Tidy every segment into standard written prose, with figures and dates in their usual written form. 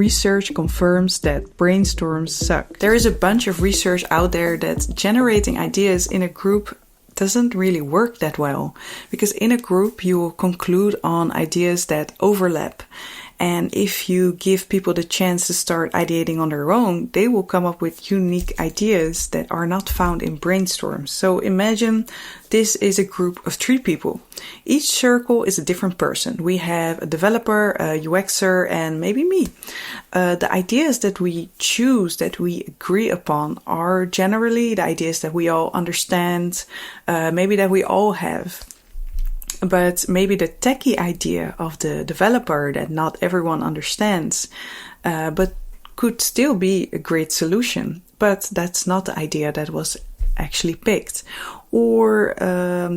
research confirms that brainstorms suck. There is a bunch of research out there that generating ideas in a group doesn't really work that well, because in a group you will conclude on ideas that overlap. And if you give people the chance to start ideating on their own, they will come up with unique ideas that are not found in brainstorms. So imagine this is a group of 3 people. Each circle is a different person. We have a developer, a UXer, and maybe me. The ideas that we choose, that we agree upon, are generally the ideas that we all understand, maybe that we all have. But maybe the techie idea of the developer that not everyone understands, but could still be a great solution. But that's not the idea that was actually picked. Or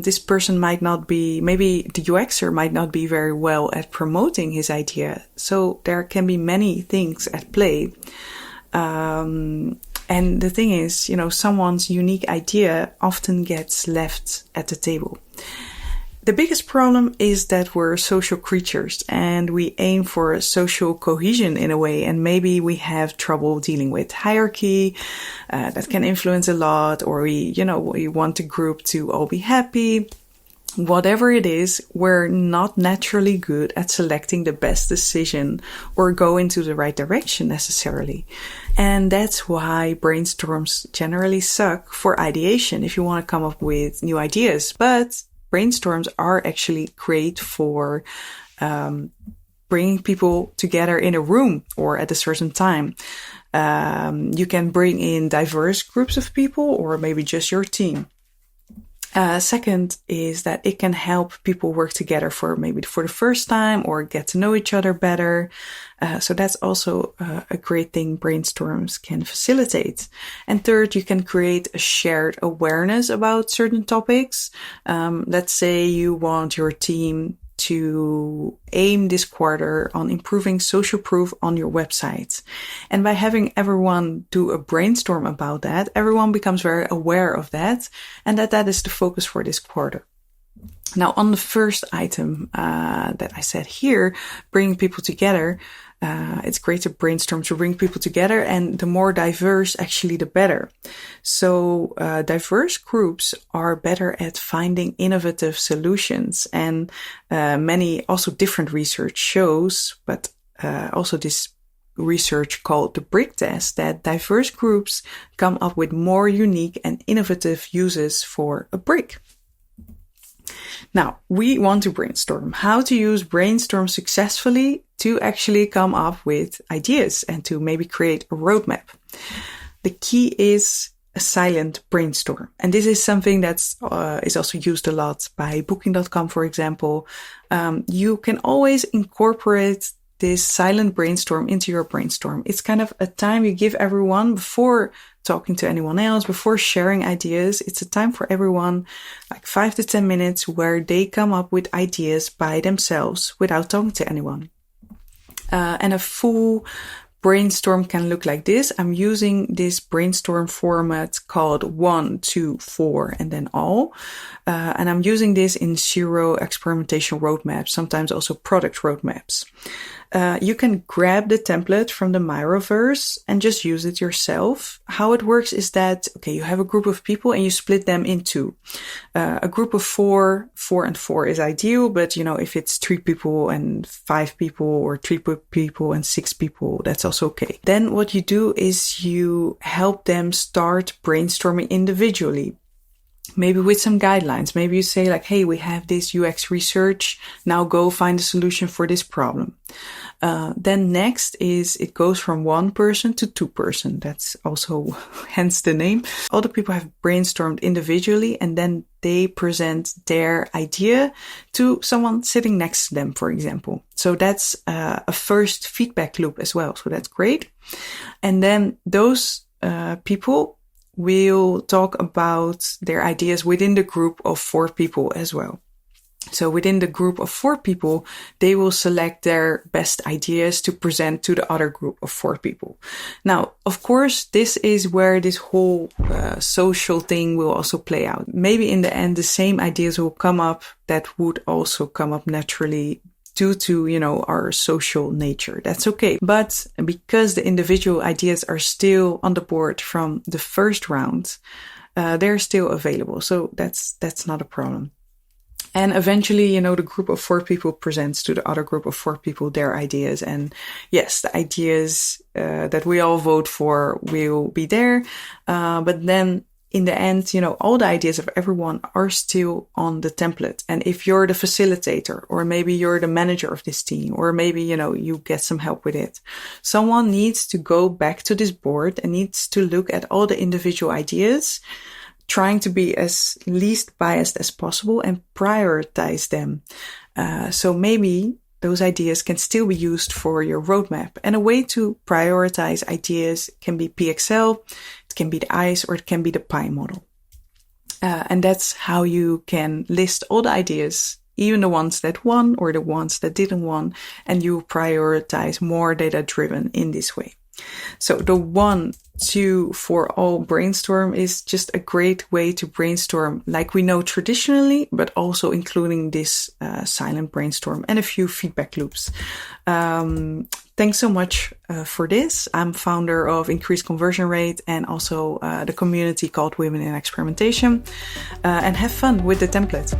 this person might not be, maybe the UXer might not be very well at promoting his idea. So there can be many things at play. And the thing is, someone's unique idea often gets left at the table. The biggest problem is that we're social creatures and we aim for social cohesion in a way, and maybe we have trouble dealing with hierarchy that can influence a lot, or we want the group to all be happy. Whatever it is, we're not naturally good at selecting the best decision or go into the right direction necessarily. And that's why brainstorms generally suck for ideation if you want to come up with new ideas. But brainstorms are actually great for bringing people together in a room or at a certain time. You can bring in diverse groups of people or maybe just your team. Second is that it can help people work together for the first time or get to know each other better. So that's also a great thing brainstorms can facilitate. And third, you can create a shared awareness about certain topics. Let's say you want your team to aim this quarter on improving social proof on your website. And by having everyone do a brainstorm about that, everyone becomes very aware of that and that is the focus for this quarter. Now, on the first item that I said here, bringing people together, it's great to brainstorm to bring people together, and the more diverse, actually, the better. So diverse groups are better at finding innovative solutions, and many also different research shows, but also this research called the Brink test, that diverse groups come up with more unique and innovative uses for a brick. Now, we want to brainstorm. How to use brainstorm successfully to actually come up with ideas and to maybe create a roadmap. The key is a silent brainstorm. And this is something that's is also used a lot by Booking.com, for example. You can always incorporate this silent brainstorm into your brainstorm. It's kind of a time you give everyone before talking to anyone else, before sharing ideas. It's a time for everyone, like 5 to 10 minutes, where they come up with ideas by themselves without talking to anyone. And a full brainstorm can look like this. I'm using this brainstorm format called 1, 2, 4, and then all. And I'm using this in zero experimentation roadmaps, sometimes also product roadmaps. You can grab the template from the Miroverse and just use it yourself. How it works is that, you have a group of people and you split them in 2. A group of 4 and 4 is ideal, but if it's 3 people and 5 people or 3 people and 6 people, that's also okay. Then what you do is you help them start brainstorming individually. Maybe with some guidelines. Maybe you say like, hey, we have this UX research. Now go find a solution for this problem. Then next is it goes from 1 person to 2 person. That's also hence the name. All the people have brainstormed individually and then they present their idea to someone sitting next to them, for example. So that's a first feedback loop as well. So that's great. And then those people will talk about their ideas within the group of 4 people as well. So within the group of 4 people, they will select their best ideas to present to the other group of 4 people. Now, of course, this is where this whole social thing will also play out. Maybe in the end, the same ideas will come up that would also come up naturally due to, our social nature. That's okay. But because the individual ideas are still on the board from the first round, they're still available. So that's not a problem. And eventually, the group of 4 people presents to the other group of 4 people their ideas. And yes, the ideas that we all vote for will be there. But then in the end, all the ideas of everyone are still on the template. And if you're the facilitator, or maybe you're the manager of this team, or maybe, you get some help with it, someone needs to go back to this board and needs to look at all the individual ideas, trying to be as least biased as possible and prioritize them. So maybe those ideas can still be used for your roadmap. And a way to prioritize ideas can be PXL, it can be the ICE, or it can be the PI model. And that's how you can list all the ideas, even the ones that won or the ones that didn't won, and you prioritize more data-driven in this way. So the 1, 2, for all brainstorm is just a great way to brainstorm like we know traditionally, but also including this silent brainstorm and a few feedback loops. Thanks so much for this. I'm founder of Increased Conversion Rate and also the community called Women in Experimentation. And have fun with the template.